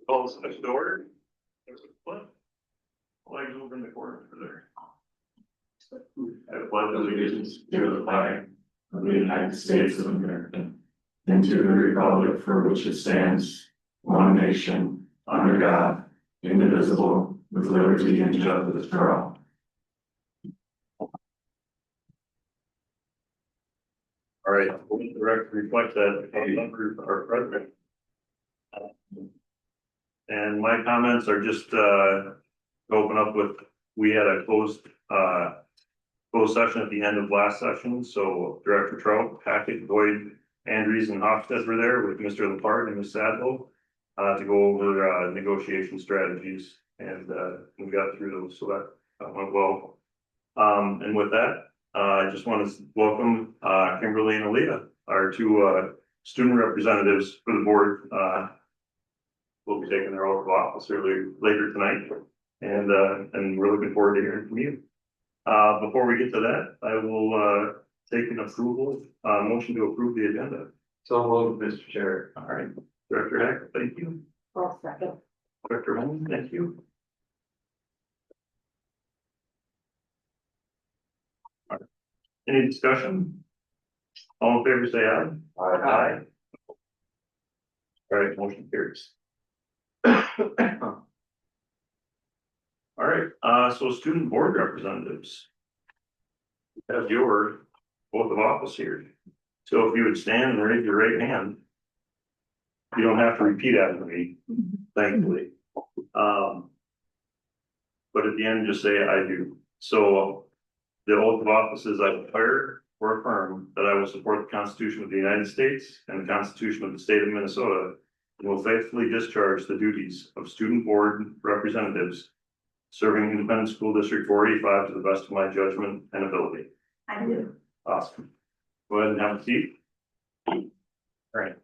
Calls switched to order. There's a flip. Flags over in the corner for there. I pledge allegiance to the flag of the United States of America and to the republic for which it stands, one nation, under God, indivisible, with liberty and justice for all. All right, the record reflects that the members are present. And my comments are just open up with, we had a closed session at the end of last session. So Director Trout, Hackett, Boyd, Andrews, and Hofstad were there with Mr. Lepard and Ms. Sadler to go over negotiation strategies, and we got through those, so that went well. And with that, I just want to welcome Kimberly and Aaliyah, our two student representatives for the board. Will be taking their oath of office later tonight, and we're looking forward to hearing from you. Before we get to that, I will take an approval motion to approve the agenda. So moved, Mr. Chair. All right, Director Hack, thank you. I'll second. Director Holmes, thank you. All right. Any discussion? All in favor, say aye. Aye. All right, motion carries. All right, so student board representatives. You have your oath of office here. So if you would stand and raise your right hand. You don't have to repeat after me, thankfully. But at the end, just say I do. So the oath of office is I declare or affirm that I will support the Constitution of the United States and the Constitution of the State of Minnesota, and will faithfully discharge the duties of student board representatives serving Independent School District 485 to the best of my judgment and ability. I do. Awesome. Go ahead and have a seat. All right.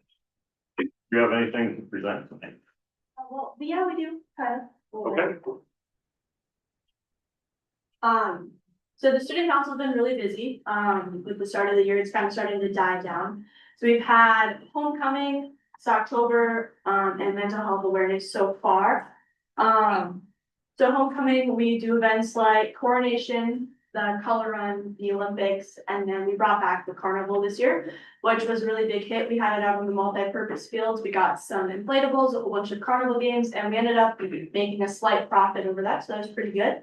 Do you have anything to present tonight? Well, yeah, we do. Okay. So the student council's been really busy. With the start of the year, it's kind of starting to die down. So we've had homecoming, it's October, and mental health awareness so far. So homecoming, we do events like coronation, the color run, the Olympics, and then we brought back the carnival this year, which was a really big hit. We had it out on the multi-purpose fields. We got some inflatables, a whole bunch of carnival games, and we ended up making a slight profit over that, so that was pretty good.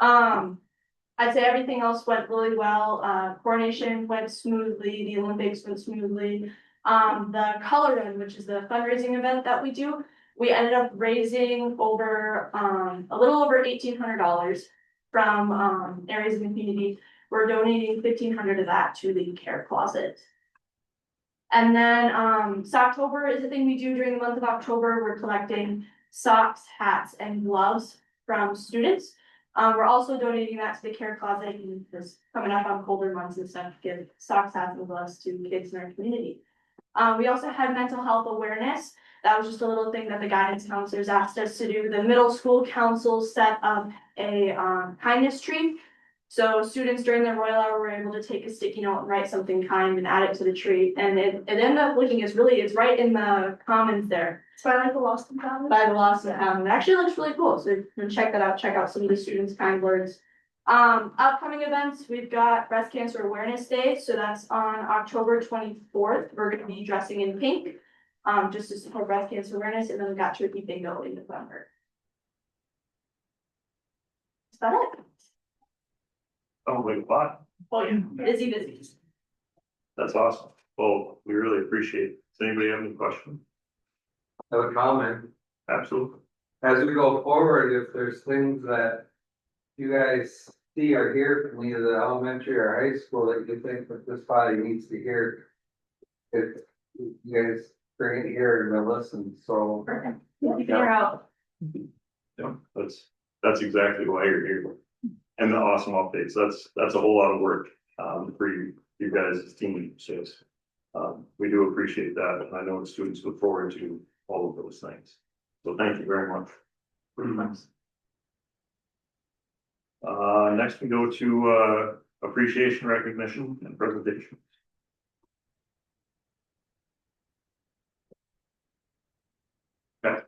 I'd say everything else went really well. Coronation went smoothly, the Olympics went smoothly. The color run, which is the fundraising event that we do, we ended up raising over a little over $1,800 from areas in the community. We're donating $1,500 of that to the care closet. And then Socktober is a thing we do during the month of October. We're collecting socks, hats, and gloves from students. We're also donating that to the care closet, because coming up on colder months and stuff, give socks, hats, and gloves to kids in our community. We also had mental health awareness. That was just a little thing that the guidance counselors asked us to do. The middle school council set up a kindness tree. So students during their Royal Hour were able to take a sticky note and write something kind and add it to the tree. And it ended up looking, it's right in the commons there. It's by like the Lost and Found. By the Lost and Found. It actually looks really cool. So you can check that out, check out some of the students' kind words. Upcoming events, we've got Breast Cancer Awareness Day. So that's on October 24th. We're gonna be dressing in pink. Just to support breast cancer awareness, and then we got Turkey Bingo in November. Is that it? Oh, like a lot. Oh yeah, busy. That's awesome. Well, we really appreciate it. Does anybody have any questions? I have a comment. Absolutely. As we go forward, if there's things that you guys see or hear from either the elementary or high school that you think that this body needs to hear, if you guys bring it here and we'll listen, so. Perfect. Yeah, you figure out. Yeah, that's exactly why you're here. And the awesome updates. That's a whole lot of work for you guys as team. So we do appreciate that. And I know the students look forward to all of those things. So thank you very much. Next we go to appreciation, recognition, and presentation. Okay.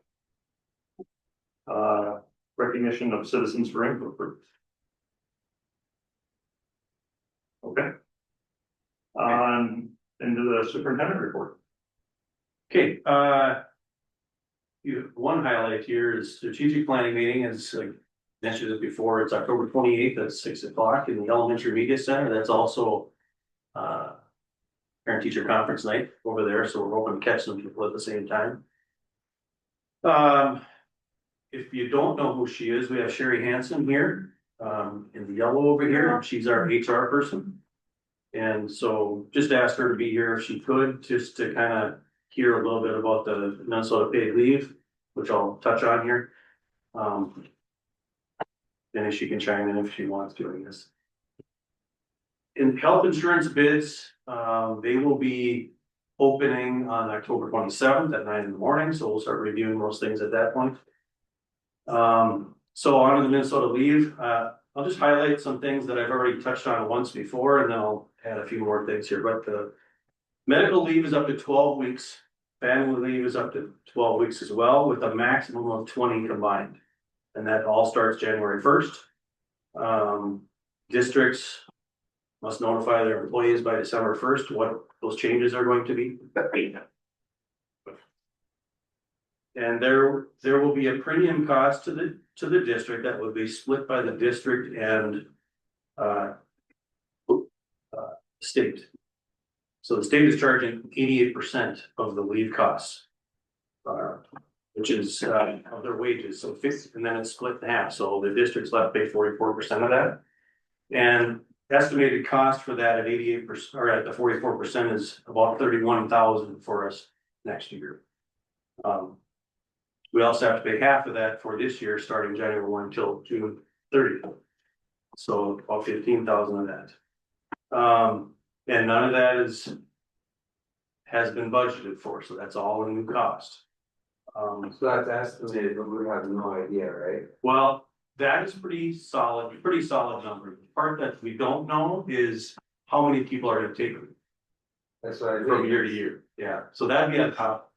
recognition of citizens for input groups. Okay. Into the superintendent report. Okay, one highlight here is strategic planning meeting is, like, mentioned it before, it's October 28th at 6 o'clock in the elementary media center. That's also parent teacher conference night over there, so we're hoping to catch some people at the same time. If you don't know who she is, we have Sherry Hansen here, in the yellow over here. She's our HR person. And so just asked her to be here if she could, just to kind of hear a little bit about the Minnesota paid leave, which I'll touch on here. And if she can chime in if she wants to, I guess. In health insurance bids, they will be opening on October 27th at 9 in the morning, so we'll start reviewing those things at that point. So on to the Minnesota leave, I'll just highlight some things that I've already touched on once before, and then I'll add a few more things here. But the medical leave is up to 12 weeks. Family leave is up to 12 weeks as well, with a maximum of 20 combined. And that all starts January 1st. Districts must notify their employees by December 1st what those changes are going to be. And there will be a premium cost to the district that will be split by the district and state. So the state is charging 88% of the leave costs, which is of their wages. So and then it's split in half. So the district's left pay 44% of that. And estimated cost for that at 88% or at the 44% is about $31,000 for us next year. We also have to pay half of that for this year, starting January 1 until June 30th. So about 15,000 of that. And none of that has been budgeted for, so that's all a new cost. So that's estimated, but we have no idea, right? Well, that is pretty solid number. The part that we don't know is how many people are gonna take it That's what I from think. year to year. Yeah, so that'd be on top.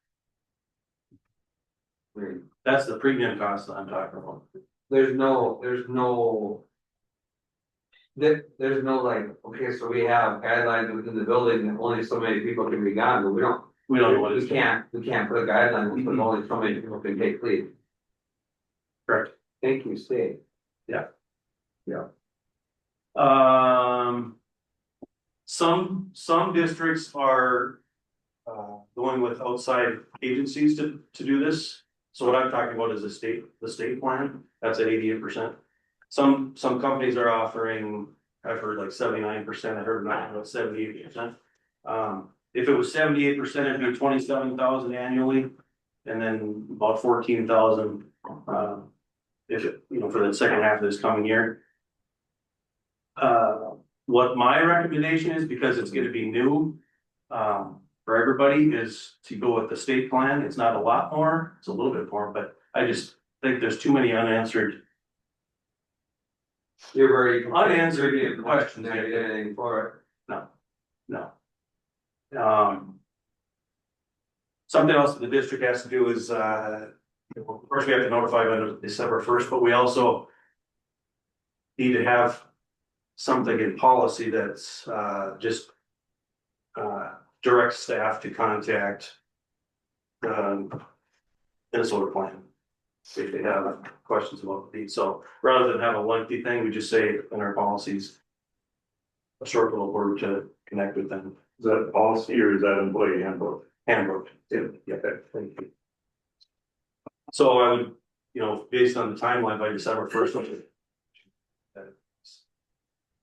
Right. That's the premium cost that I'm talking about. There's no like, okay, so we have guidelines within the building that only so many people can be gone, but we don't know what we it's. can't put a guideline, because only so many people can take leave. Correct. Thank you, state. Some districts are going with outside agencies to do this. So what I'm talking about is the state plan, that's at 88%. Some companies are offering, I've heard like 79%, I heard not about 78%. If it was 78%, it'd be 27,000 annually, and then about 14,000 if it, for the second half of this coming year. What my recommendation is, because it's gonna be new for everybody, is to go with the state plan. It's not a lot more, it's a little bit more, but I just think there's too many unanswered You've already. Unanswered questions. Never did anything for it. No. Something else that the district has to do is, of course, we have to notify by December 1st, but we also need to have something in policy that's just direct staff to contact the Minnesota plan if they have questions about the deed. So rather than have a lengthy thing, we just say in our policies a short little word to connect with them. Is that policy or is that employee handbook? Handbook. Yeah, thank you. So I would, based on the timeline by December 1st.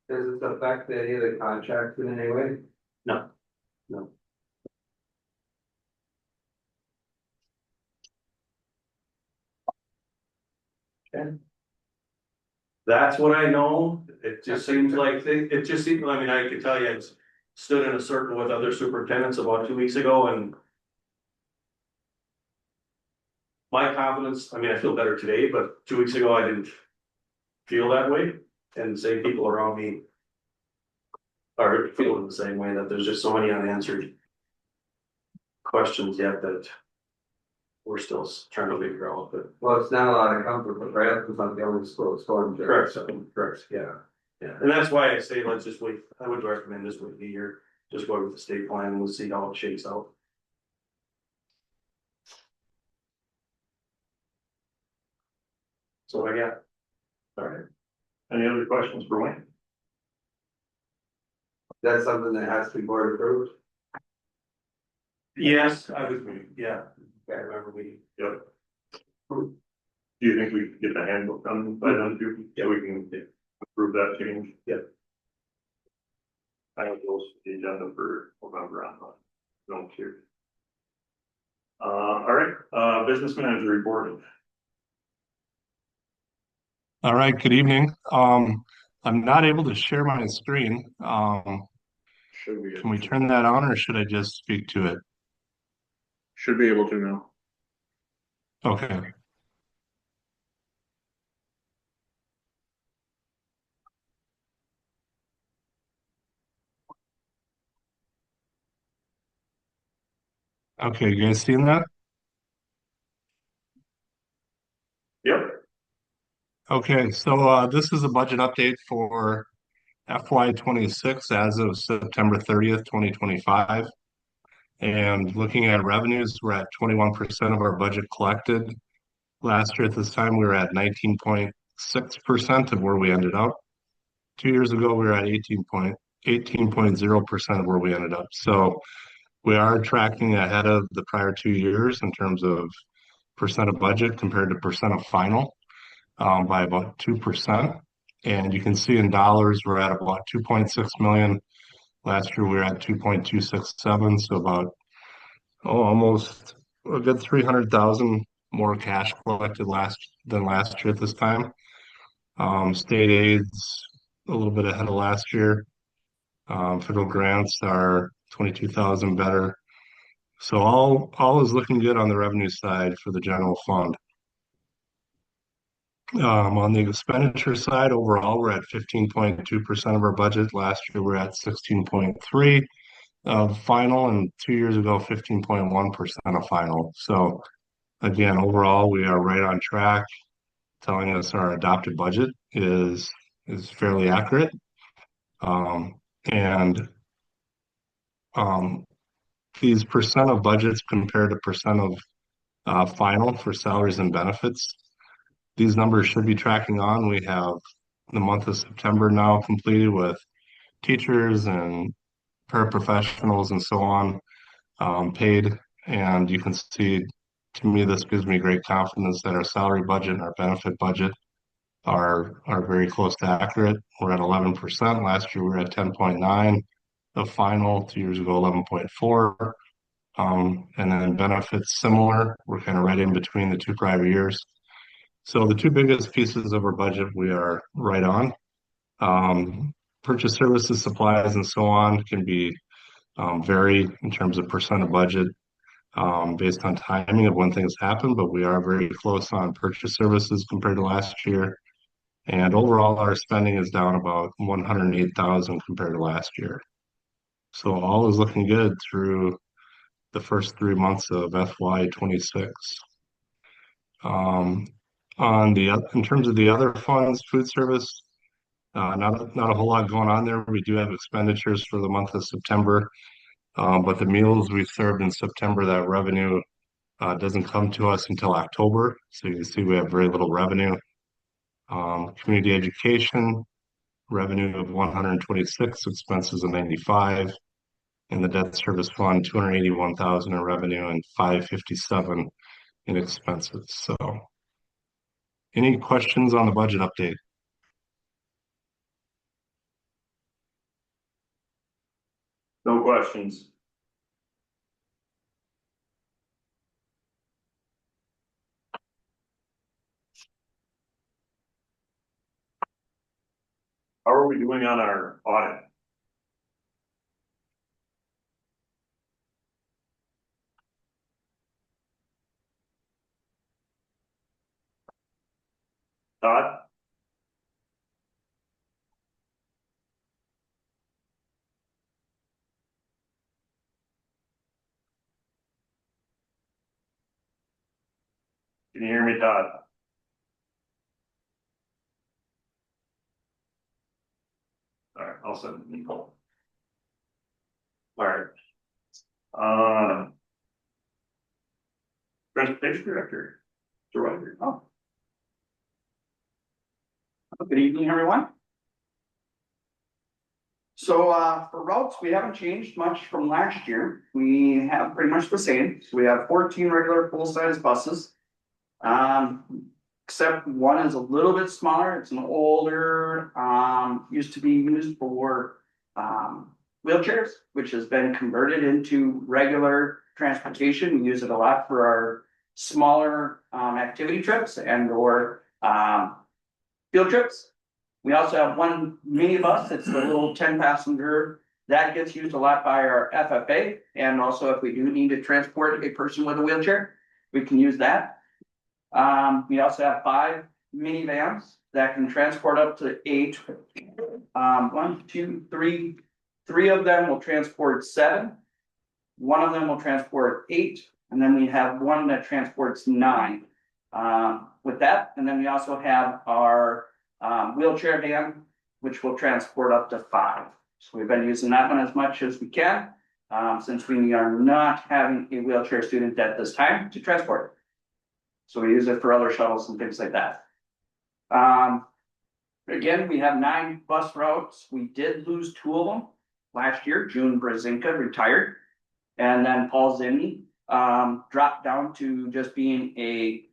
Does it affect any of the contracts in any way? No. Okay. That's what I know. It just seems like I could tell you, I stood in a circle with other superintendents about 2 weeks ago, and my confidence, I feel better today, but 2 weeks ago I didn't feel that way. And the same people around me are feeling the same way, that there's just so many unanswered questions yet that we're still trying to figure out, but. Well, it's not a lot of comfort, but Bradford's not the only school that's going there. Correct, correct, yeah, yeah, and that's why I say let's just wait, I would recommend this wait a year, just go with the state plan and we'll see how it shakes out. So I got, All right. Any other questions for Wayne? That's something that has to be board approved. yes, I would, yeah, I remember we, Yep. Do you think we can get the handbook done by then too? Yeah, we can approve that change. Yep. I have those the agenda for November on the notes here. All right, business manager reporting. All right, good evening. I'm not able to share my screen. Should we? Can we turn that on or should I just speak to it? Should be able to now. Okay. Okay, you guys seeing that? Yep. Okay, so this is a budget update for FY 26 as of September 30th, 2025. And looking at revenues, we're at 21% of our budget collected. Last year at this time, we were at 19.6% of where we ended up. 2 years ago, we were at 18.0% of where we ended up. So we are tracking ahead of the prior 2 years in terms of percent of budget compared to percent of final by about 2%. And you can see in dollars, we're at about 2.6 million. Last year, we were at 2.267, so about almost a good 300,000 more cash collected than last year at this time. State aids a little bit ahead of last year. Federal grants are 22,000 better. So all is looking good on the revenue side for the general fund. On the expenditure side, overall, we're at 15.2% of our budget. Last year, we're at 16.3 of final, and 2 years ago, 15.1% of final. So again, overall, we are right on track, telling us our adopted budget is fairly accurate. And these percent of budgets compared to percent of final for salaries and benefits, these numbers should be tracking on. We have the month of September now completed with teachers and paraprofessionals and so on paid. And you can see, to me, this gives me great confidence that our salary budget and our benefit budget are very close to accurate. We're at 11%. Last year, we were at 10.9 of final. 2 years ago, 11.4. And then benefits similar. We're kind of right in between the two prior years. So the two biggest pieces of our budget, we are right on. Purchase services, supplies, and so on can be vary in terms of percent of budget based on timing of when things happen, but we are very close on purchase services compared to last year. And overall, our spending is down about 108,000 compared to last year. So all is looking good through the first 3 months of FY 26. In terms of the other funds, food service, not a whole lot going on there. We do have expenditures for the month of September, but the meals we served in September, that revenue doesn't come to us until October. So you can see we have very little revenue. Community education, revenue of 126, expenses of 95. In the debt service fund, 281,000 in revenue and 557 in expenses. So any questions on the budget update? No questions. How are we doing on our audit? Todd? Can you hear me, Todd? All right, I'll send Nicole. All right. Transportation Director, Director. Oh. Good evening, everyone. So for routes, we haven't changed much from last year. We have pretty much the same. So we have 14 regular full-size buses. Except one is a little bit smaller. It's an older, used to be used for wheelchairs, which has been converted into regular transportation. We use it a lot for our smaller activity trips and or field trips. We also have one minibus. It's the little 10-passenger that gets used a lot by our FFA. And also if we do need to transport a person with a wheelchair, we can use that. We also have 5 minivans that can transport up to 8. 1, 2, 3. 3 of them will transport 7. 1 of them will transport 8. And then we have 1 that transports 9. With that, and then we also have our wheelchair van, which will transport up to 5. So we've been using that one as much as we can, since we are not having a wheelchair student at this time to transport. So we use it for other shuttles and things like that. Again, we have 9 bus routes. We did lose 2 of them last year. June Brzezinka retired, and then Paul Zimney dropped down to just being a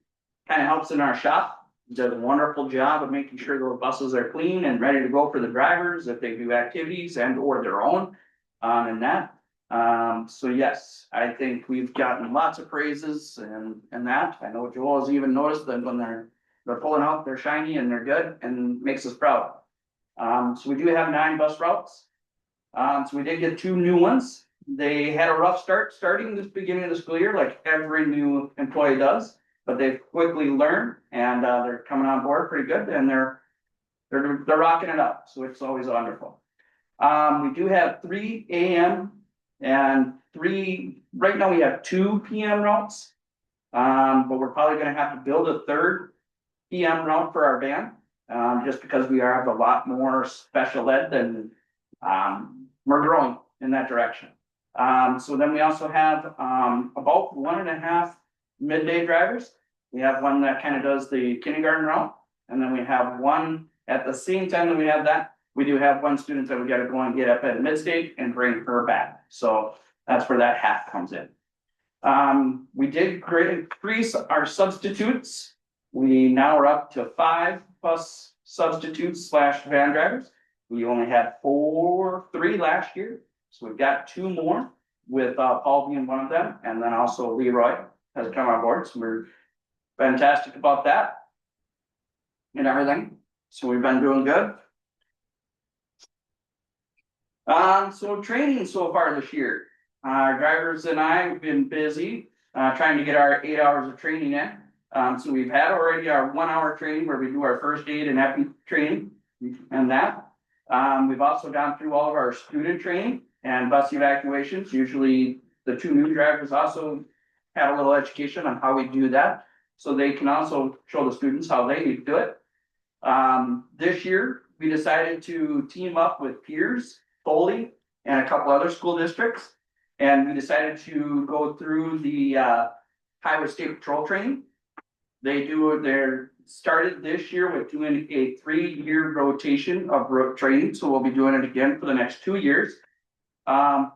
kind of helps in our shop. He does a wonderful job of making sure those buses are clean and ready to go for the drivers if they do activities and or their own and that. So yes, I think we've gotten lots of praises and that. I know Joel has even noticed that when they're pulling out, they're shiny and they're good and makes us proud. So we do have 9 bus routes. So we did get 2 new ones. They had a rough start starting this beginning of the school year, like every new employee does. But they've quickly learned and they're coming on board pretty good and they're rocking it up. So it's always wonderful. We do have 3 AM and 3, right now we have 2 PM routes. But we're probably gonna have to build a 3rd PM route for our van. Just because we have a lot more special ed than we're growing in that direction. So then we also have about 1.5 midday drivers. We have one that kind of does the kindergarten route, and then we have one at the same time that we have that. We do have 1 student that we got to go and get up at mid-state and bring her back. So that's where that half comes in. We did increase our substitutes. We now are up to 5 bus substitutes / van drivers. We only had 3 last year, so we've got 2 more with Paul being one of them, and then also Leroy has come on board, so we're fantastic about that and everything. So we've been doing good. So training so far this year, our drivers and I have been busy trying to get our 8 hours of training in. So we've had already our 1-hour training where we do our first aid and epi training and that. We've also gone through all of our student training and bus evacuations. Usually the 2 new drivers also have a little education on how we do that, so they can also show the students how they need to do it. This year, we decided to team up with Piers, Foley, and a couple other school districts, and we decided to go through the Highway State Patrol training. They're started this year with doing a 3-year rotation of road training, so we'll be doing it again for the next 2 years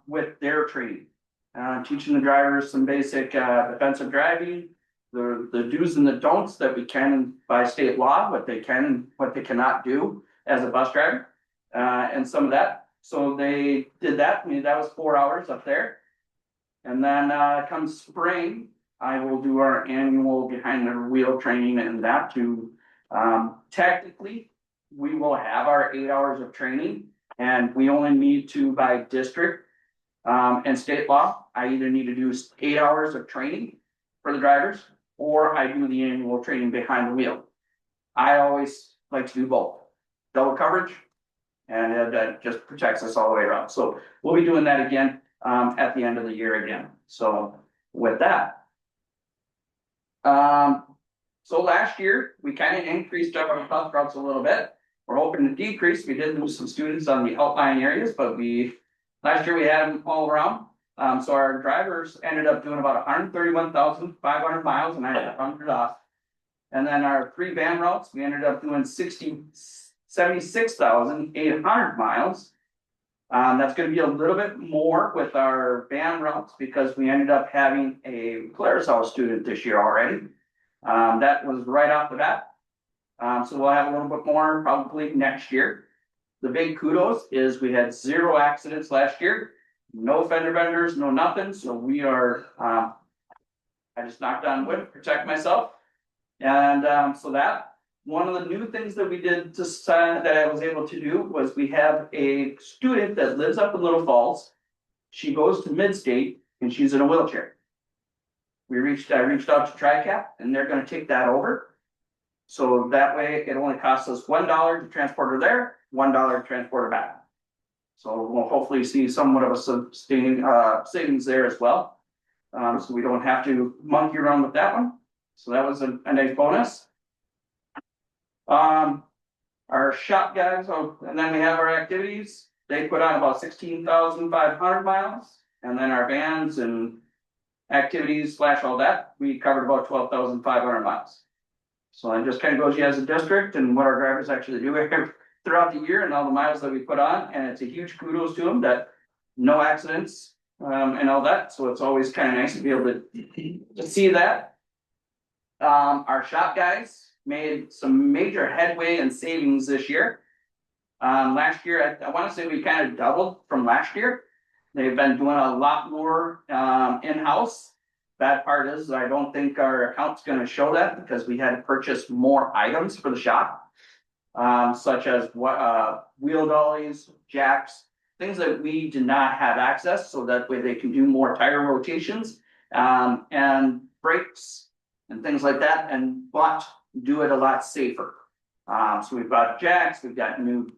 with their training. Teaching the drivers some basic defensive driving, the do's and the don'ts that we can by state law, what they can and what they cannot do as a bus driver, and some of that. So they did that. I mean, that was 4 hours up there. And then come spring, I will do our annual behind the wheel training and that too. Technically, we will have our 8 hours of training, and we only need to by district and state law. I either need to do 8 hours of training for the drivers, or I do the annual training behind the wheel. I always like to do both. Double coverage, and that just protects us all the way around. So we'll be doing that again at the end of the year again. So with that, So last year, we kind of increased our bus routes a little bit. We're hoping to decrease. We did lose some students on the outlying areas, but last year we had them all around. So our drivers ended up doing about 131,500 miles, and I had 100 off. And then our 3 van routes, we ended up doing 76,800 miles. That's gonna be a little bit more with our van routes because we ended up having a Clarisol student this year already. That was right off the bat. So we'll have a little bit more probably next year. The big kudos is we had 0 accidents last year, no fender benders, no nothing, so we are, I just knocked on wood to protect myself. And, so that, one of the new things that we did to, that I was able to do was we have a student that lives up in Little Falls. She goes to Mid-State and she's in a wheelchair. I reached out to TriCap and they're gonna take that over. So that way it only costs us $1 to transport her there, $1 to transport her back. So we'll hopefully see somewhat of a sustaining savings there as well. So we don't have to monkey around with that one. So that was a nice bonus. Our shop guys, and then we have our activities. They put on about 16,500 miles, and then our bands and activities / all that, we covered about 12,500 miles. So it just kind of goes, you as a district and what our drivers actually do throughout the year and all the miles that we put on, and it's a huge kudos to them that no accidents and all that. So it's always kind of nice to be able to see that. Our shop guys made some major headway and savings this year. Last year, I want to say we kind of doubled from last year. They've been doing a lot more in-house. Bad part is I don't think our account's going to show that because we had to purchase more items for the shop, such as wheel dollies, jacks, things that we did not have access, so that way they can do more tire rotations and brakes and things like that, but do it a lot safer. So we've got jacks, we've got new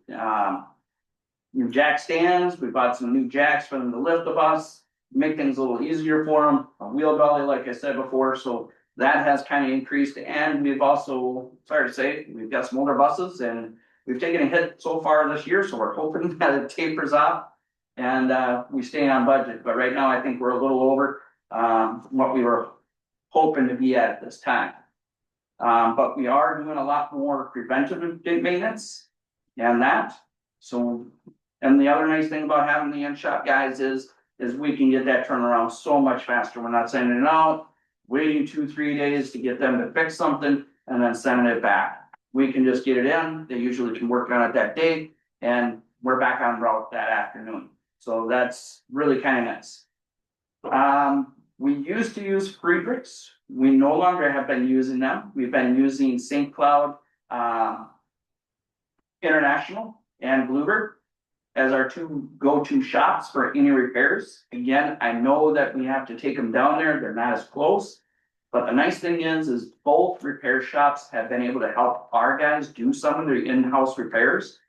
jack stands, we bought some new jacks for them to lift the bus, make things a little easier for them. A wheel dolly, like I said before, so that has kind of increased. And we've also, sorry to say, we've got some older buses and we've taken a hit so far this year, so we're hoping that it tapers off and we stay on budget. But right now I think we're a little over what we were hoping to be at this time. But we are doing a lot more preventative maintenance and that. So, and the other nice thing about having the in-shop guys is we can get that turnaround so much faster. We're not sending it out, waiting 2-3 days to get them to fix something and then sending it back. We can just get it in. They usually can work on it that day and we're back on route that afternoon. So that's really kind of nice. We used to use Friedrichs. We no longer have been using them. We've been using St. Cloud International and Bluebird as our 2 go-to shops for any repairs. Again, I know that we have to take them down there. They're not as close. But the nice thing is both repair shops have been able to help our guys do some of their in-house repairs.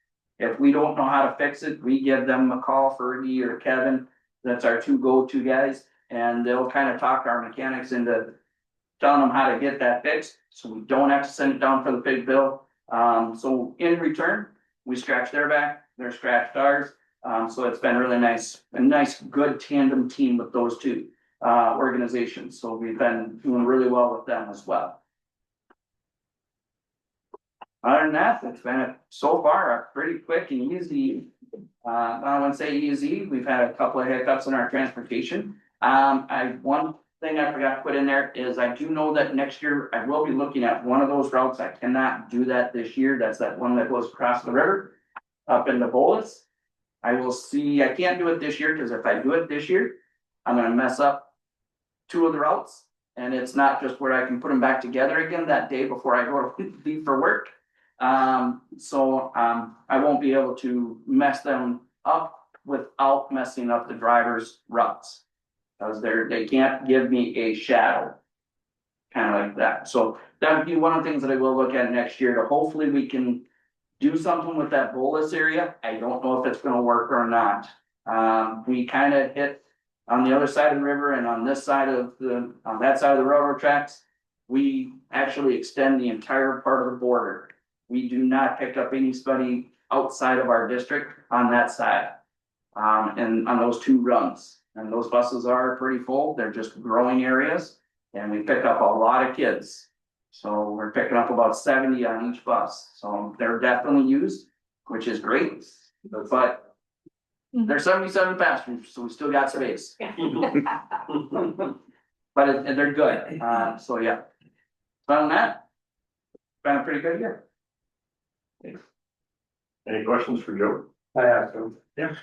If we don't know how to fix it, we give them a call, Fergie or Kevin. That's our 2 go-to guys. And they'll kind of talk our mechanics into telling them how to get that fixed. So we don't have to send it down for the big bill. So in return, we scratch their back, they're scratched ours. So it's been really nice, a nice, good tandem team with those 2 organizations. So we've been doing really well with them as well. Other than that, it's been so far a pretty quick and easy. I wouldn't say easy. We've had a couple of hiccups in our transportation. One thing I forgot to put in there is I do know that next year I will be looking at one of those routes. I cannot do that this year. That's that one that goes across the river up in the Bolus. I will see. I can't do it this year because if I do it this year, I'm going to mess up 2 of the routes. And it's not just where I can put them back together again that day before I go to leave for work. So I won't be able to mess them up without messing up the driver's routes. Because they can't give me a shadow. Kind of like that. So that would be one of the things that I will look at next year to hopefully we can do something with that Bolus area. I don't know if it's going to work or not. We kind of hit on the other side of the river and on this side of on that side of the railroad tracks. we actually extend the entire part of the border. We do not pick up anybody outside of our district on that side. And on those two runs, and those buses are pretty full, they're just growing areas, and we pick up a lot of kids. So we're picking up about 70 on each bus, so they're definitely used, which is great, but there's 77 passengers, so we still got space. But they're good, so yeah. Other than that, been a pretty good year. Any questions for Joe? I asked him. Yeah.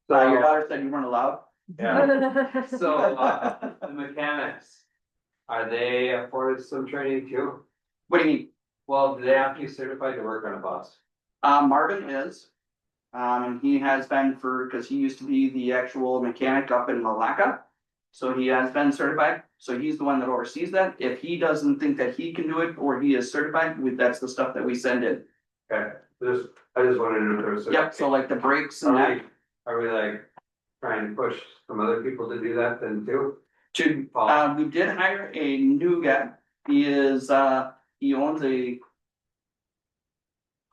Your daughter said you weren't allowed? Yeah. So, the mechanics, are they afforded some training too? What do you mean? Well, do they have to be certified to work on a bus? Marvin is. And he has been cause he used to be the actual mechanic up in Malacca. So he has been certified, so he's the one that oversees that. If he doesn't think that he can do it, or he is certified, that's the stuff that we send in. Okay, I just wanted to know if there was. Yep, so like the brakes and that, Are we like trying to push some other people to do that then too? we did hire a new guy. He is, he owns a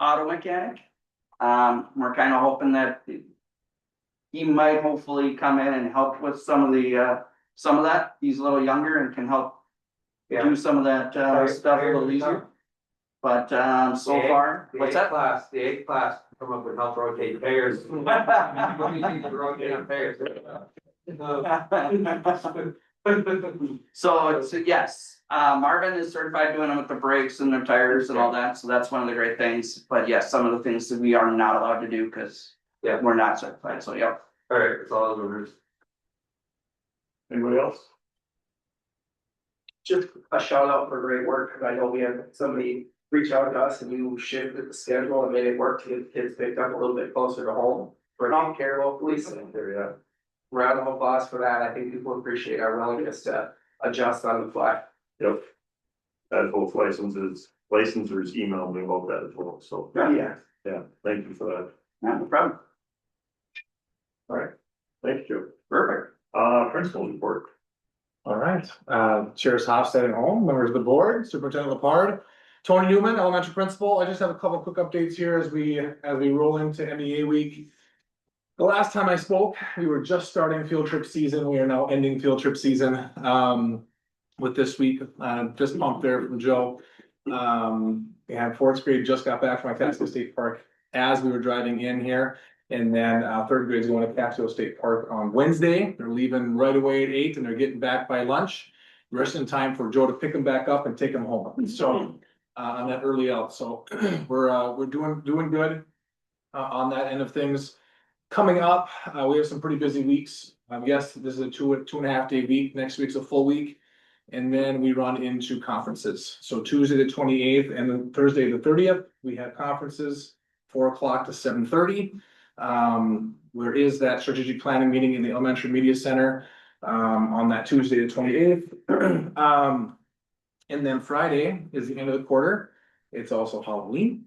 auto mechanic. We're kind of hoping that he might hopefully come in and help with some of that. He's a little younger and can help do some of that, stuff a little easier. But, so far, what's that? The A class come up with help rotate pairs. What do you think of rotating pairs? So it's, yes, Marvin is certified doing them with the brakes and the tires and all that, so that's one of the great things. But yes, some of the things that we are not allowed to do because we're not certified, so yeah. Alright, it's all over. Anybody else? Just a shout out for great work, because I know we had somebody reach out to us and you shifted the schedule and made it work to get the kids picked up a little bit closer to home. For daycare locally, so round of applause for that. I think people appreciate our willingness to adjust on the fly. Yep. That both licensors emailed me about that as well, so. Yeah. Yeah, thank you for that. No problem. All right, thank you. Perfect. Principal report. All right, Sheriff Hofstad at home, members of the board, Superintendent Lepard, Tony Newman, elementary principal. I just have a couple quick updates here as we roll into MEA week. The last time I spoke, we were just starting field trip season. We are now ending field trip season. With this week, just pumped there from Joe. We had fourth grade just got back from Itasca State Park as we were driving in here. And then third grade's going to Casio State Park on Wednesday. They're leaving right away at 8 and they're getting back by lunch. Rest in time for Joe to pick them back up and take them home. So on that early out. So we're doing good on that end of things. Coming up, we have some pretty busy weeks. Yes, this is a 2.5 day week. Next week's a full week. And then we run into conferences. So Tuesday the 28th and then Thursday the 30th, we have conferences 4 o'clock to 7:30. There is that strategic planning meeting in the Elementary Media Center on that Tuesday the 28th. And then Friday is the end of the quarter. It's also Halloween,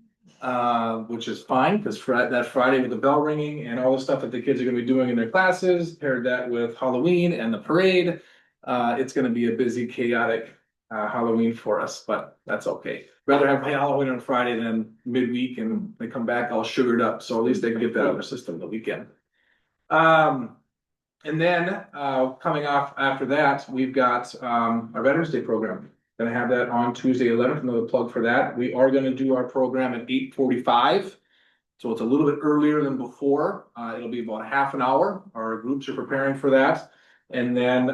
which is fine because that Friday with the bell ringing and all the stuff that the kids are going to be doing in their classes, paired that with Halloween and the parade. It's going to be a busy, chaotic Halloween for us, but that's okay. Rather have Halloween on Friday than midweek and they come back all sugared up. So at least they can get that out of their system the weekend. And then coming off after that, we've got our Veterans Day program. Gonna have that on Tuesday 11th. Another plug for that. We are gonna do our program at 8:45. So it's a little bit earlier than before. It'll be about half an hour. Our groups are preparing for that. And then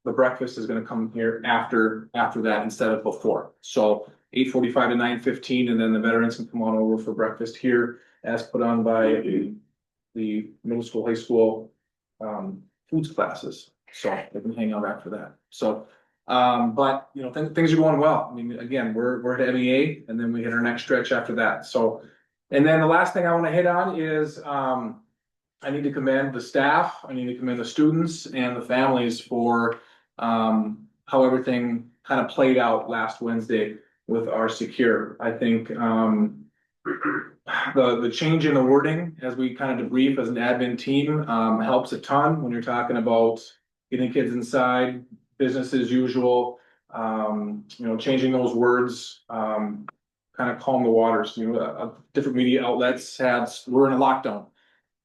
the breakfast is gonna come here after that instead of before. So 8:45 to 9:15, and then the veterans can come on over for breakfast here as put on by the middle school, high school foods classes. So they can hang out after that. So but you know, things are going well. I mean, again, we're at MEA and then we hit our next stretch after that. So, and then the last thing I want to hit on is I need to commend the staff, I need to commend the students and the families for how everything kind of played out last Wednesday with our secure. I think the change in the wording as we kind of debrief as an admin team helps a ton when you're talking about getting kids inside, business as usual, Changing those words, kind of calm the waters, different media outlets had, we're in a lockdown.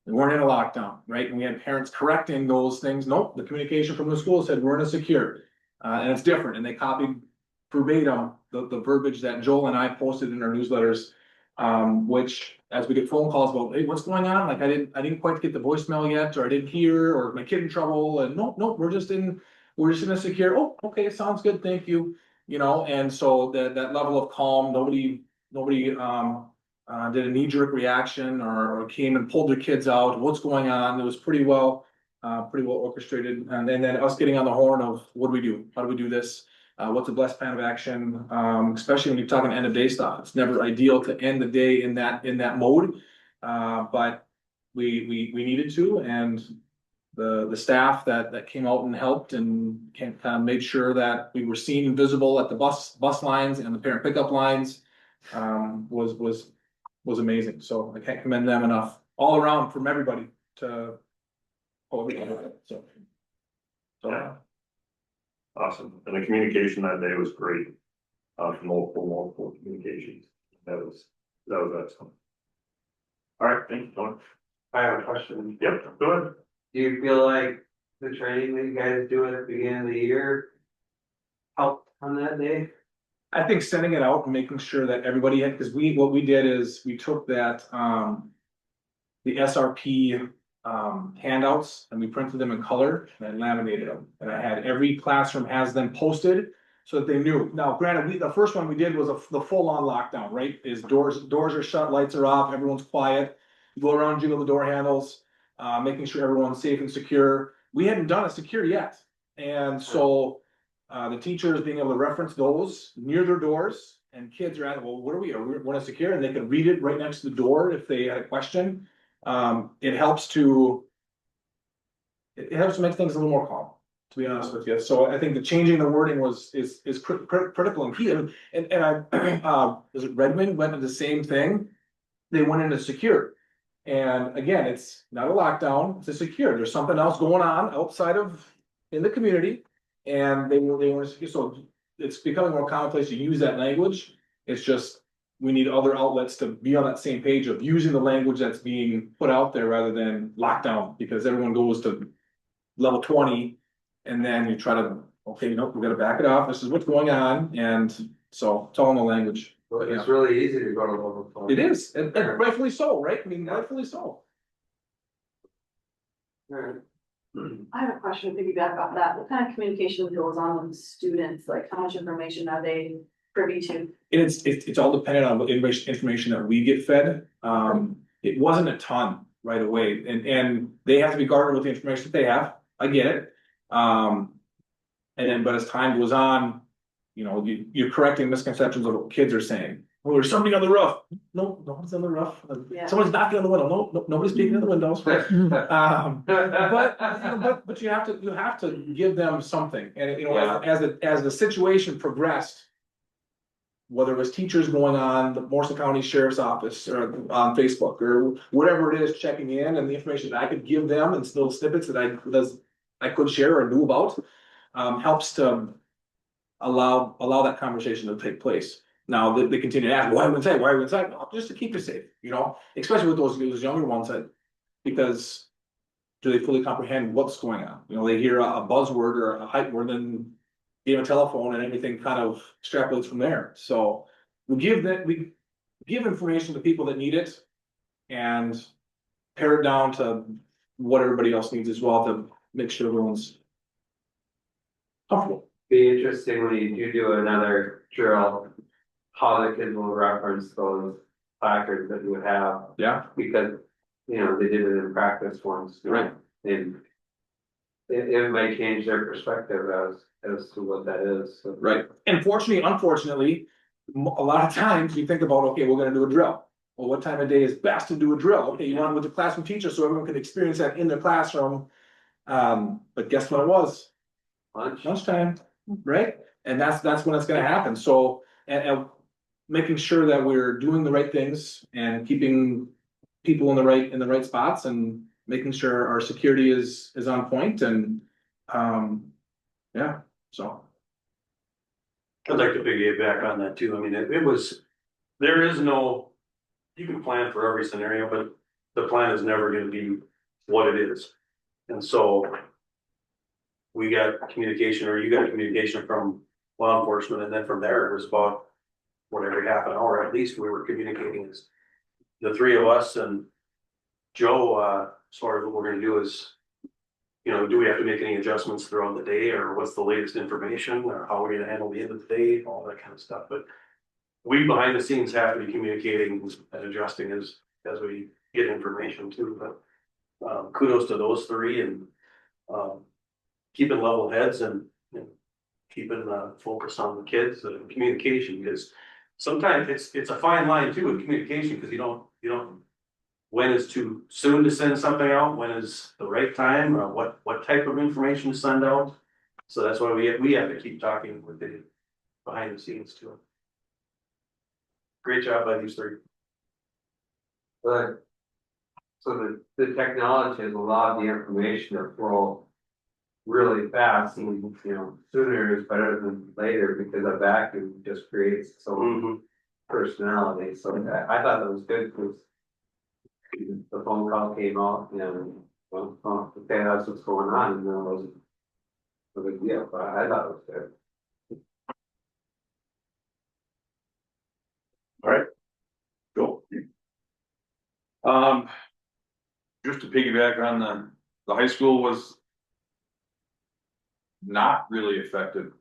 We weren't in a lockdown, right? And we had parents correcting those things. Nope, the communication from the school said we're in a secure. And it's different. And they copied verbatim the verbiage that Joel and I posted in our newsletters. Which as we get phone calls about, hey, what's going on? Like I didn't quite get the voicemail yet, or I didn't hear, or my kid in trouble. And nope, we're just in a secure. Oh, okay, sounds good, thank you. And so that level of calm, nobody did a knee-jerk reaction or came and pulled their kids out. What's going on? It was pretty well orchestrated. And then us getting on the horn of what do we do? How do we do this? What's the best plan of action? Especially when you're talking end of day stuff. It's never ideal to end the day in that mode. But we needed to, and the staff that came out and helped and kind of made sure that we were seen and visible at the bus lines and the parent pickup lines was amazing. So I can't commend them enough all around from everybody to pull everything together. So Yeah. Awesome. And the communication that day was great. Multiple communications. That was excellent. All right, thank you, Tony. I have a question. Yep, go ahead. Do you feel like the training that you guys do at the beginning of the year helped on that day? I think sending it out and making sure that everybody had, because what we did is we took that the SRP handouts and we printed them in color and I laminated them. And I had every classroom has them posted so that they knew. Now, granted, the first one we did was the full-on lockdown, right? Is doors are shut, lights are off, everyone's quiet. You go around, jiggle the door handles, making sure everyone's safe and secure. We hadn't done a secure yet. And so the teachers being able to reference those near their doors, and kids are at, well, what are we? We're secure, and they can read it right next to the door if they had a question. It helps to make things a little more calm, to be honest with you. So I think the changing the wording is critical and key. And I is it Redmond went into the same thing? They went into secure. And again, it's not a lockdown, it's a secure. There's something else going on outside in the community. And they want to, so it's becoming more commonplace to use that language. It's just, we need other outlets to be on that same page of using the language that's being put out there rather than lockdown, because everyone goes to level 20 and then you try to, okay, nope, we got to back it off. This is what's going on. And so it's all in the language. Well, it's really easy to go to level 20. It is, and rightfully so, right? I mean, rightfully so. Right. I have a question to piggyback off that. What kind of communication goes on with students? Like how much information are they privy to? And it's all dependent on what information that we get fed. It wasn't a ton right away, and they have to be guarded with the information that they have. I get it. And then, but as time goes on, you're correcting misconceptions of what kids are saying. Oh, there's somebody on the roof. No, nobody's on the roof. Yeah. Someone's knocking on the window. No, nobody's peeking in the windows. But you have to give them something. And as the situation progressed, whether it was teachers going on the Morrison County Sheriff's Office or on Facebook or whatever it is, checking in, and the information that I could give them and little snippets that I could share or knew about, helps to allow that conversation to take place. Now they continue to ask, why are we inside? Why are we inside? Well, just to keep you safe, especially with those younger ones because do they fully comprehend what's going on? They hear a buzzword or a hype word and give a telephone and everything kind of extrapolates from there. So we give information to people that need it and pare it down to what everybody else needs as well to make sure everyone's comfortable. Be interesting when you do another drill, how the kids will reference those placards that you would have. Yeah. Because, they did it in practice once. Right. And it might change their perspective as to what that is. So. Right. And unfortunately, a lot of times you think about, okay, we're gonna do a drill. Well, what time of day is best to do a drill? Okay, you want it with the classroom teacher so everyone can experience that in their classroom. But guess what it was? Lunchtime, right? And that's when it's gonna happen. So, and making sure that we're doing the right things and keeping people in the right spots and making sure our security is on point and, yeah, so. I'd like to piggyback on that too. I mean, it was, there is no, you can plan for every scenario, but the plan is never gonna be what it is. And so we got communication, or you got communication from law enforcement, and then from there, it was about every half an hour at least, we were communicating as the three of us and Joe, as far as what we're gonna do is, you know, do we have to make any adjustments throughout the day, or what's the latest information, or how are we gonna handle the end of the day, all that kind of stuff, but we behind the scenes have to be communicating and adjusting as we get information too, but kudos to those three, and keeping level heads and keeping focus on the kids and communication, because sometimes it's a fine line too with communication, because you don't when is too soon to send something out, when is the right time, or what type of information to send out. So that's why we have to keep talking with the behind the scenes too. Great job by these three. But, so the technology has allowed the information to flow really fast, and, you know, sooner is better than later, because a vacuum just creates some personality, so I thought that was good, because the phone call came out, and, well, oh, okay, that's what's going on, and then it wasn't a big deal, but I thought it was good. Cool. Just to piggyback on the high school was not really affected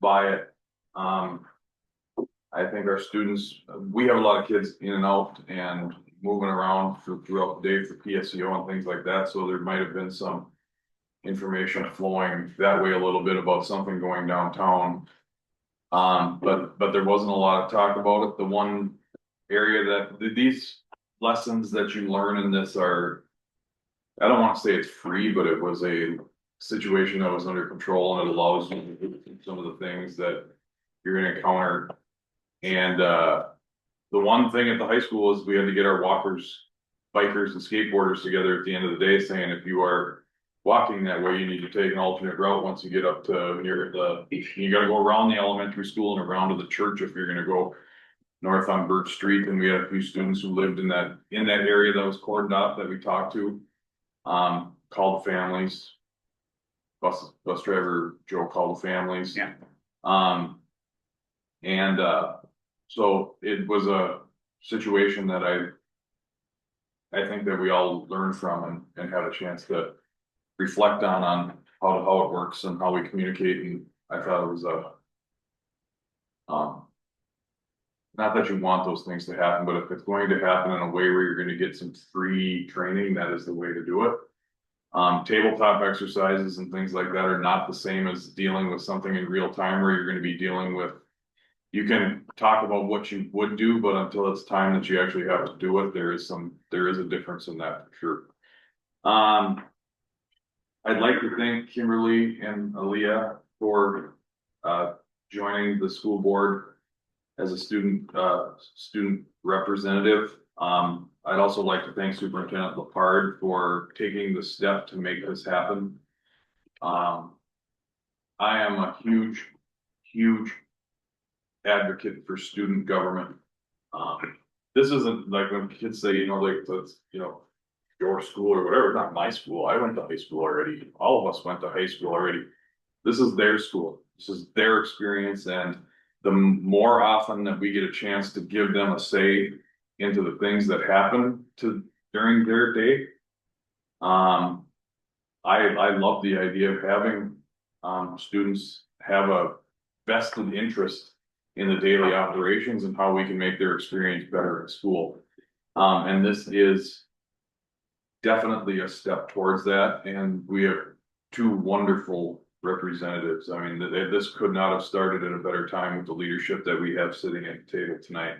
by it. I think our students, we have a lot of kids in and out and moving around throughout the day for PSEO and things like that, so there might have been some information flowing that way a little bit about something going downtown. But there wasn't a lot of talk about it. The one area that these lessons that you learn in this are, I don't want to say it's free, but it was a situation that was under control, and it allows you to do some of the things that you're going to encounter. And the one thing at the high school is we had to get our walkers, bikers, and skateboarders together at the end of the day, saying if you are walking that way, you need to take an alternate route once you get up to near the, you got to go around the elementary school and around to the church if you're going to go north on Birch Street. And we had a few students who lived in that area that was cordoned off that we talked to, called the families. Bus driver Joe called the families. Yeah. So it was a situation that I think that we all learned from and had a chance to reflect on how it works and how we communicate. And I thought it was not that you want those things to happen, but if it's going to happen in a way where you're going to get some free training, that is the way to do it. Tabletop exercises and things like that are not the same as dealing with something in real time, where you're going to be dealing with, you can talk about what you would do, but until it's time that you actually have to do it, there is a difference in that for sure. I'd like to thank Kimberly and Aaliyah for joining the school board as a student representative. I'd also like to thank Superintendent Lepard for taking the step to make this happen. I am a huge advocate for student government. This isn't like when kids say, like, that's, your school or whatever. Not my school. I went to high school already. All of us went to high school already. This is their school. This is their experience. And the more often that we get a chance to give them a say into the things that happen during their day, I love the idea of having students have a vested interest in the daily operations and how we can make their experience better at school. And this is definitely a step towards that. And we have two wonderful representatives. I mean, this could not have started at a better time with the leadership that we have sitting at the table tonight.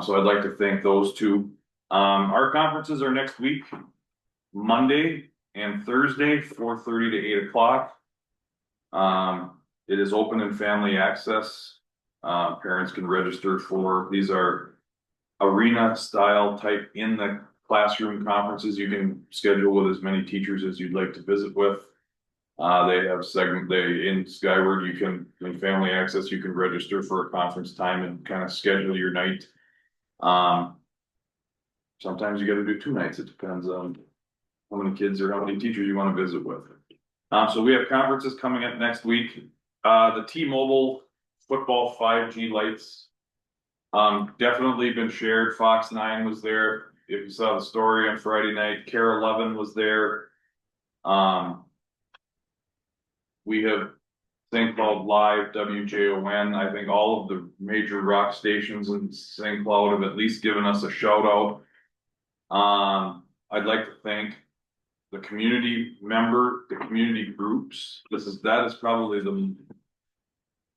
So I'd like to thank those two. Our conferences are next week, Monday and Thursday, 4:30 to 8 o'clock. It is open and family access. Parents can register for, these are arena style type in the classroom conferences. You can schedule with as many teachers as you'd like to visit with. They have in Skyward, you can, in Family Access, you can register for a conference time and kind of schedule your night. Sometimes you gotta do 2 nights, it depends on how many kids or how many teachers you wanna visit with. So we have conferences coming up next week. The T-Mobile football 5G lights. Definitely been shared. Fox 9 was there. If you saw the story on Friday night, Care 11 was there. We have thing called Live WJON. I think all of the major rock stations in St. Cloud have at least given us a shout out. I'd like to thank the community groups. That is probably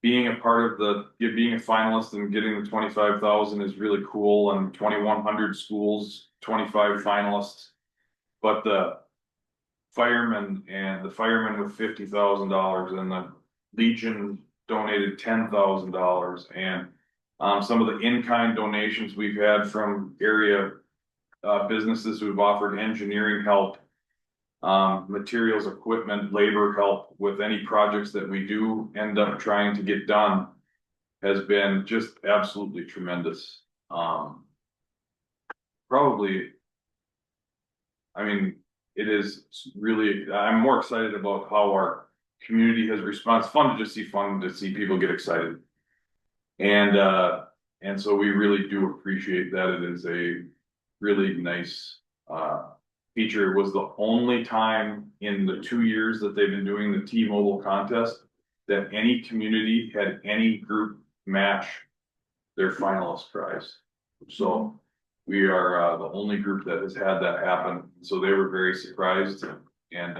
being a part of being a finalist and getting the 25,000 is really cool, and 2,100 schools, 25 finalists. But the firemen with $50,000, and the Legion donated $10,000, and some of the in-kind donations we've had from area businesses who've offered engineering help, materials, equipment, labor help with any projects that we do end up trying to get done, has been just absolutely tremendous. Probably, I mean, it is really, I'm more excited about how our community has responded. It's fun to see people get excited. And so we really do appreciate that. It is a really nice feature. It was the only time in the 2 years that they've been doing the T-Mobile contest that any community had any group match their finalist prize. So we are the only group that has had that happen. So they were very surprised, and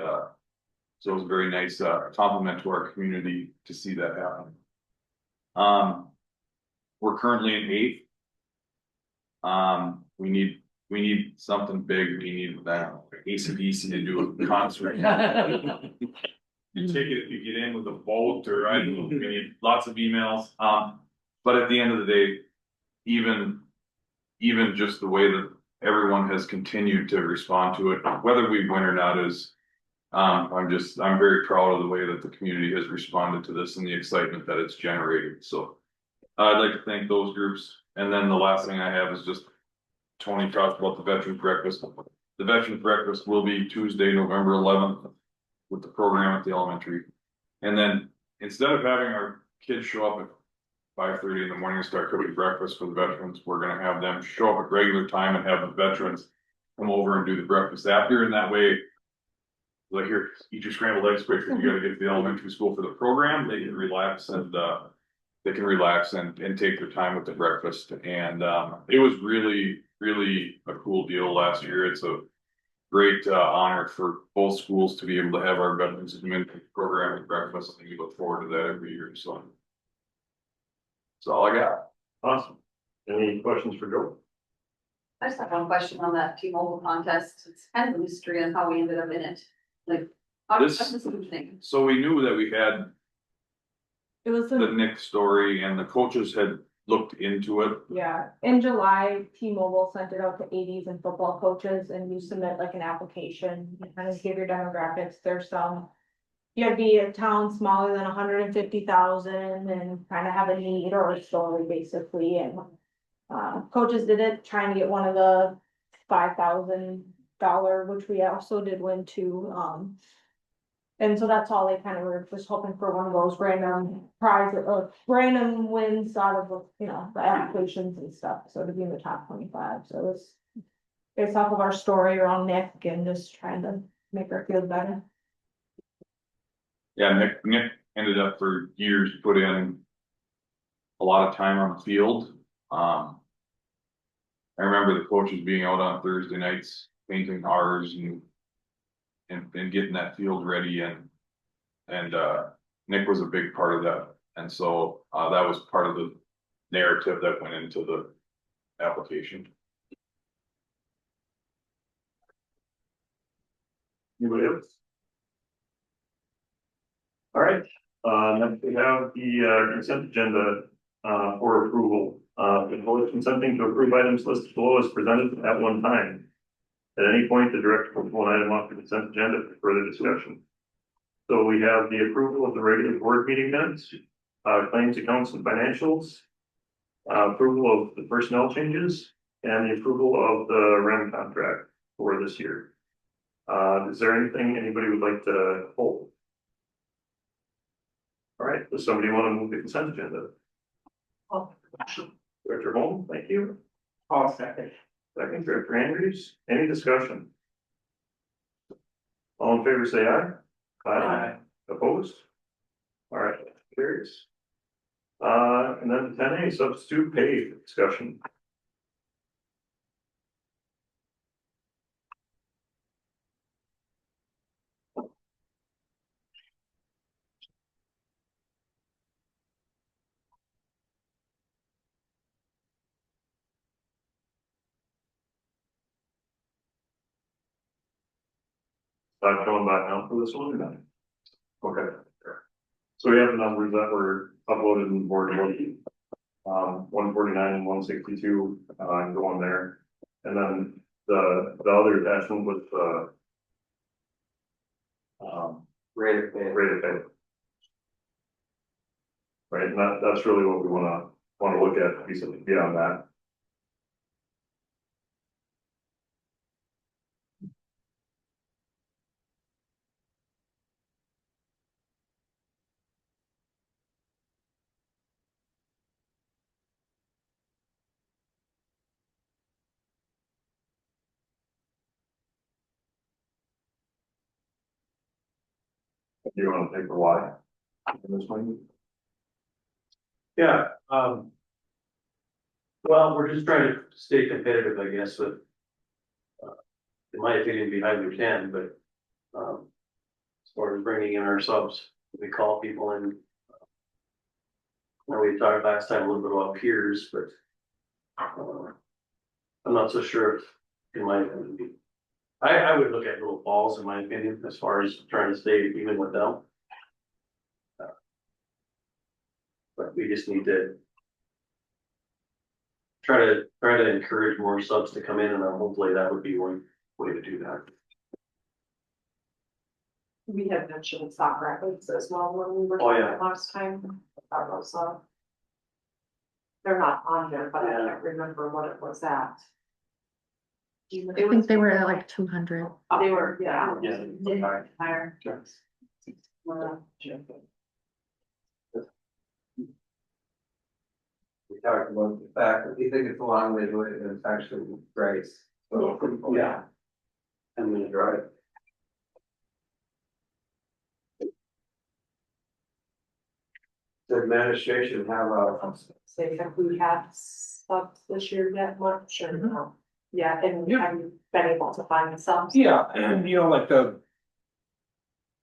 so it was a very nice compliment to our community to see that happen. We're currently in 8th. We need something big. We need that AC/DC to do a concert. You take it if you get in with a boat, or I don't know, we need lots of emails. But at the end of the day, even just the way that everyone has continued to respond to it, whether we win or not, is I'm very proud of the way that the community has responded to this and the excitement that it's generated. So I'd like to thank those groups. And then the last thing I have is just Tony talked about the Veterans Breakfast. The Veterans Breakfast will be Tuesday, November 11th, with the program at the elementary. And then instead of having our kids show up at 5:30 in the morning and start cooking breakfast for the veterans, we're going to have them show up at regular time and have the veterans come over and do the breakfast after. And that way, like, here, eat your scrambled eggs quick, because you got to get to the elementary school for the program. They can relax and take their time with the breakfast. And it was really a cool deal last year. It's a great honor for both schools to be able to have our veterans come in program and breakfast, and we look forward to that every year. So that's all I got. Awesome. Any questions for Joe? I just have one question on that T-Mobile contest. It's kind of a mystery on how we ended up in it. Like, how This- does this thing? So we knew that we had It was, the Nick story, and the coaches had looked into it. yeah, in July, T-Mobile sent it out to 80s and football coaches, and you submit like an application, you kind of give your demographics, there's some. You had to be a town smaller than 150,000 and kind of have a need or a story basically, and. Coaches did it, trying to get one of the $5,000, which we also did win too, and so that's all they kind of were just hoping for, one of those random prizes or random wins out of, you know, the applications and stuff, so to be in the top 25, so it's based off of our story around Nick and just trying to make her feel better. Yeah, Nick ended up for years put in a lot of time on the field. I remember the coaches being out on Thursday nights painting ours and getting that field ready, and Nick was a big part of that. And so that was part of the narrative that went into the application. Anybody else? All right, next we have the consent agenda for approval. The board is consenting to approve items listed below as presented at one time. At any point, the director will pull an item off the consent agenda for further discussion. So we have the approval of the regular board meeting minutes, claims, accounts and financials. Approval of the personnel changes and the approval of the REM contract for this year. Is there anything anybody would like to hold? All right, does somebody want to move the consent agenda? Director Holm, thank you. I'll second. Second, Director Andrews, any discussion? All in favor, say aye. Aye. Opposed? All right, carries. And then 10A, substitute pay discussion. I'm going back now for this one or not? Okay. So we have the numbers that were uploaded in the board book. 149 and 162, going there. And then the other attachment was, Rate of pay. rate of pay. Right, and that's really what we wanna look at, beyond that. Do you wanna take the why? In this one? Yeah, well, we're just trying to stay competitive, I guess, with, in my opinion, behind the 10, but, as far as bringing in our subs, we call people in. We talked last time a little bit about peers, but, I'm not so sure if, in my opinion, I would look at Little Falls, in my opinion, as far as trying to stay even with them. But we just need to try to encourage more subs to come in, and hopefully that would be one way to do that. We had mentioned Stock Rapids as well when we were Oh, yeah. talking last time. That was, they're not on there, but I can't remember what it was at. I think they were at like 200. They were, yeah. Yeah. Higher. We talked about the fact that we think it's a long way to do it, and it's actually great. So, Yeah. I'm gonna drive. the administration have a, Say, have we had subs this year yet, much or no? Yeah, and have you been able to find subs? Yeah, and you know, like the.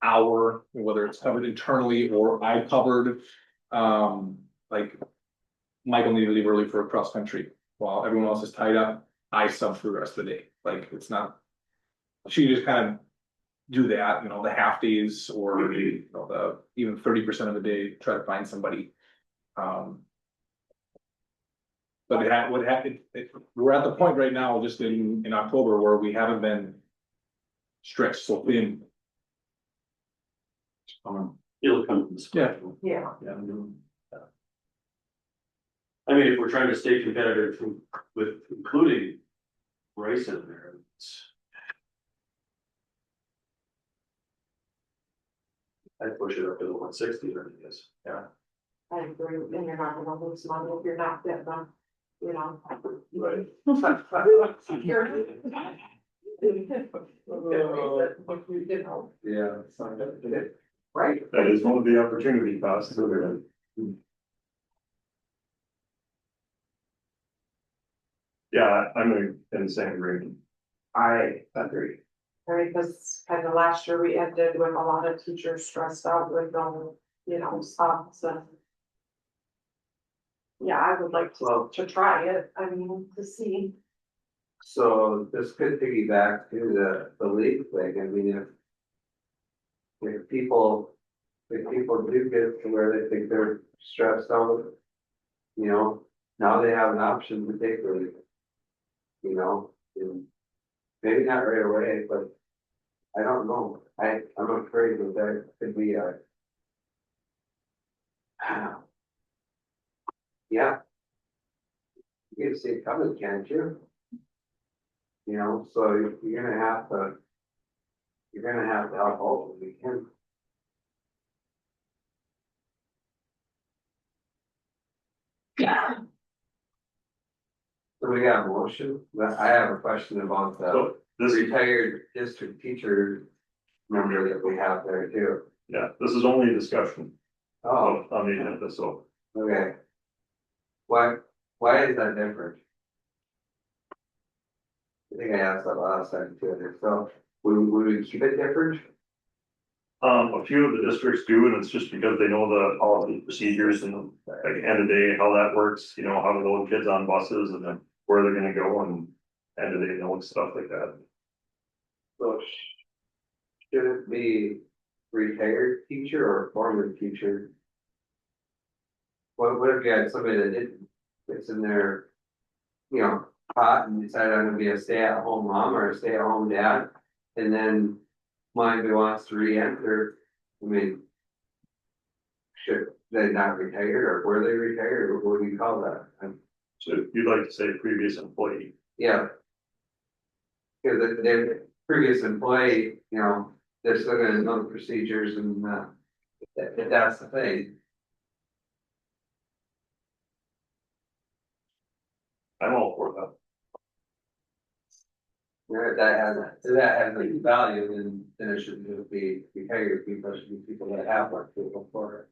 Hour, whether it's covered internally or I covered, like. Michael needed to leave early for a cross country, while everyone else is tied up, I sub for the rest of the day, like, it's not. She just kind of do that, you know, the half days or, you know, the even 30% of the day, try to find somebody. But what happened, we're at the point right now, just in October, where we haven't been stretched so thin. It'll come from the schedule. Yeah. Yeah. I mean, if we're trying to stay competitive with including Bryce in there, I'd push it up to the 160, I guess, yeah. I agree, and you're not gonna lose money if you're not getting them, you know. Right. yeah. Right. That is one of the opportunity costs. Yeah, I'm in the same agreement. I agree. Right, because kind of last year we ended with a lot of teachers stressed out with, you know, subs and. Yeah, I would like to try it, I mean, to see. So this could piggyback to the league thing, I mean, if people do get to where they think they're stressed out, you know, now they have an option to take the league. You know, and maybe not right away, but I don't know, I'm afraid that there could be a. Yeah. You can see it coming, can't you? You know, so you're gonna have to. You're gonna have to help out if you can. So we got a motion, but I have a question about the So this, retired district teacher member that we have there too. yeah, this is only a discussion Oh, on the agenda, so. okay. Why is that different? I think I asked that last time too, so would we keep it different? A few of the districts do, and it's just because they know all the procedures and at the end of the day, how that works, you know, how to load kids on buses and then where they're gonna go and end of the day, know, stuff like that. So should it be retired teacher or former teacher? What if you had somebody that didn't, that's in their, you know, pot and decided I'm gonna be a stay-at-home mom or a stay-at-home dad, and then maybe wants to re-enter, I mean, should they not retired or were they retired, or what do you call that? So you'd like to say previous employee. Yeah. Cause the previous employee, you know, they're still gonna know the procedures and, if that's the thing. I'm all for that. Yeah, if that has any value, then it should just be retired people, it should be people that have worked before.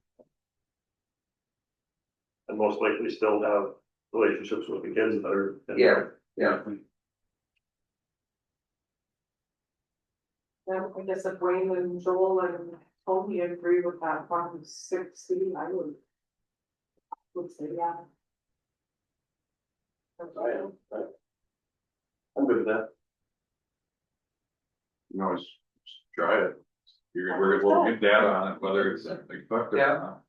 And most likely still have relationships with the kids that are. Yeah, yeah. Yeah, I guess if Wayne and Joel and Tony agree with that 160, I would say, yeah. I'm good with that. You know, just try it. We'll get data on it, whether it's effective or Yeah. not.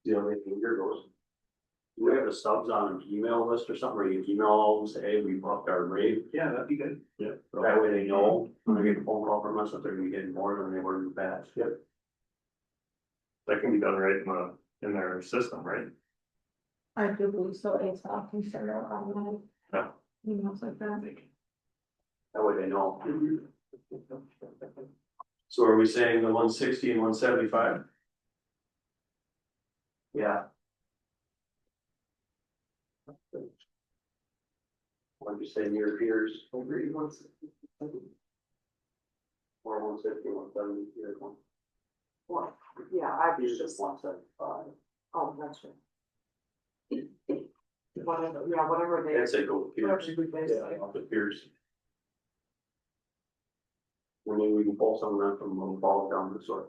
The only thing here goes. Do we have the subs on an email list or something, where you email all of them, say, hey, we upped our rate? Yeah, that'd be good. Yeah, that way they know, when they get a phone call from us, that they're gonna be getting more than they were in the past. Yep. That can be done right in their system, right? I do believe so, it's often sent out on Yeah. emails like that. That way they know. So are we saying the 160 and 175? Yeah. What'd you say, near peers, agree, 160? Or 150, 170, either one. Well, yeah, I was just 175. Oh, that's right. Whatever, yeah, whatever they. I'd say go with peers. Whatever they Yeah, say. I'll put peers. Or maybe we can pull some of them from the ball down this way.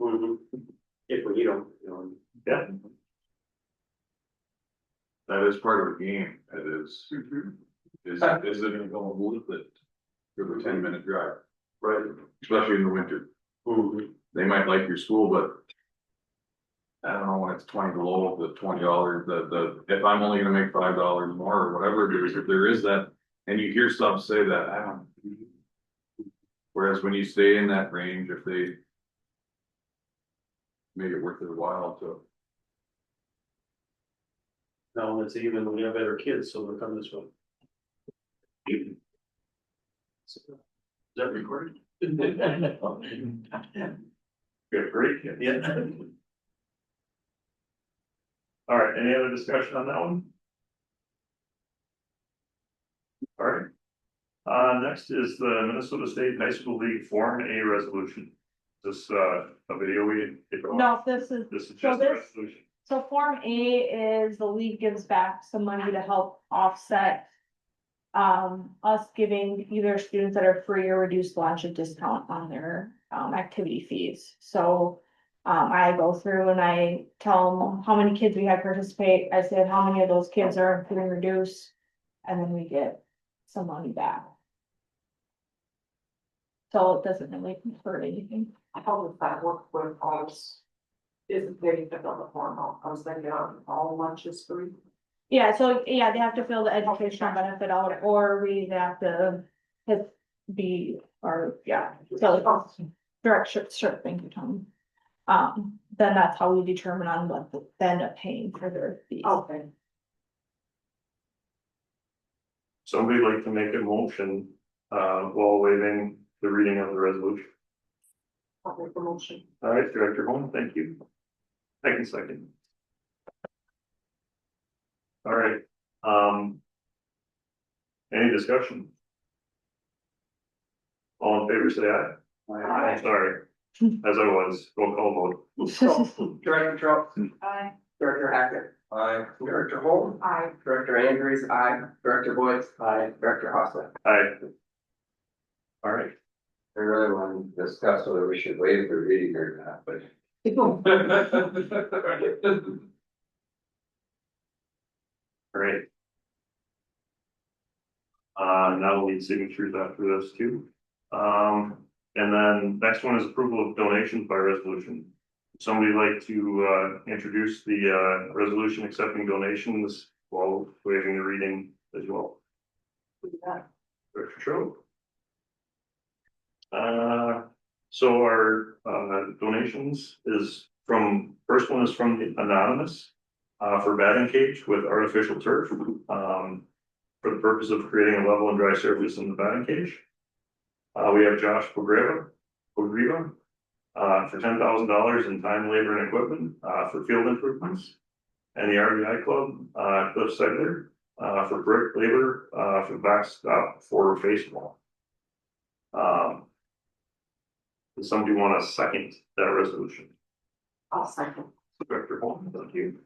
If we need them, you know. Yeah. That is part of the game, it is. Is it gonna go worth it for the 10-minute drive, Right. especially in the winter? They might like your school, but. I don't know, when it's 20 below, the $20, if I'm only gonna make $5 more or whatever it is, if there is that, and you hear some say that, I don't. Whereas when you stay in that range, if they. Make it worth their while to. Now, it's even, we have better kids, so they'll come this way. Is that recorded? Good, great. Yeah. All right, any other discussion on that one? All right. Next is the Minnesota State High School League Form A resolution. This, a video we. No, this is, This is so just a this- resolution. so Form A is the league gives back some money to help offset. Us giving either students that are free or reduced lunch a discount on their activity fees, so. I go through and I tell them how many kids we had participate, I said how many of those kids are free and reduced. And then we get some money back. So it doesn't really hurt anything. How does that work with us? Isn't they fill the form out, I was thinking all lunch is free? Yeah, so, yeah, they have to fill the educational benefit out, or we have to be or, yeah, so, direct ship, sure, thank you, Tony. Then that's how we determine on what then paying for their fees. Okay. Somebody like to make a motion, while waiving the reading of the resolution. I'll make the motion. All right, Director Holm, thank you. I can second. All right, any discussion? All in favor, say aye. Aye. Sorry, as I was, roll call vote. Director Trout, Aye. Director Hackett. Aye. Director Holm. Aye. Director Andrews, aye. Director Boyd. Aye. Director Hoslet. Aye. All right, I really want to discuss whether we should waive the reading or not, but. great. Now we'll need signatures after this too. And then next one is approval of donations by resolution. Somebody like to, introduce the, resolution accepting donations while waiving the reading as well. Director Trout. So our, donations is from, first one is from the Anonymous, for batting cage with artificial turf, for the purpose of creating a level and dry surface in the batting cage. We have Josh Pogriva, for $10,000 in time, labor, and equipment, for field improvements. And the RBI Club, Cliff Segler, for brick labor, for backstop for face wall. Does somebody want to second that resolution? I'll second. Director Holmes, thank you.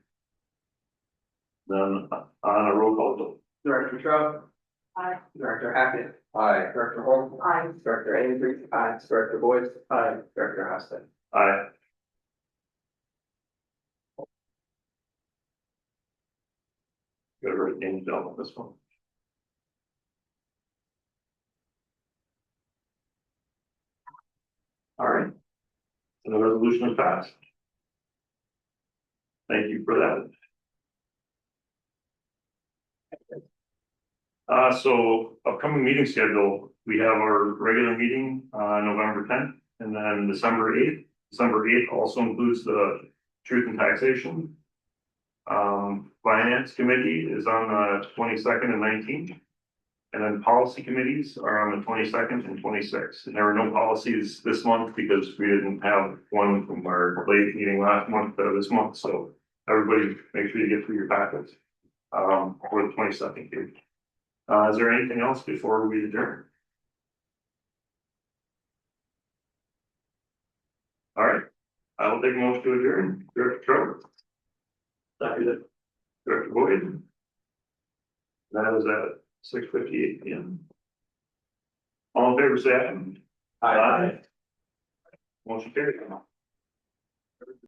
Then on a roll call vote. Director Trout. Aye. Director Hackett. Aye. Director Holm. Aye. Director Andrews, aye. Director Boyd. Aye. Director Hoslet. Aye. Got to write names down on this one. All right. And the resolution is passed. Thank you for that. So upcoming meeting schedule, we have our regular meeting, November 10th, and then December 8th. December 8th also includes the Truth and Taxation. Finance Committee is on the 22nd and 19th. And then policy committees are on the 22nd and 26th. And there were no policies this month because we didn't have one from our late meeting last month, this month. So everybody make sure you get through your packets, for the 22nd here. Is there anything else before we adjourn? All right, I will take a motion to adjourn. Director Trout. Second. Director Boyd. That is at 6:58 PM. All in favor, say aye. Aye. Motion carried.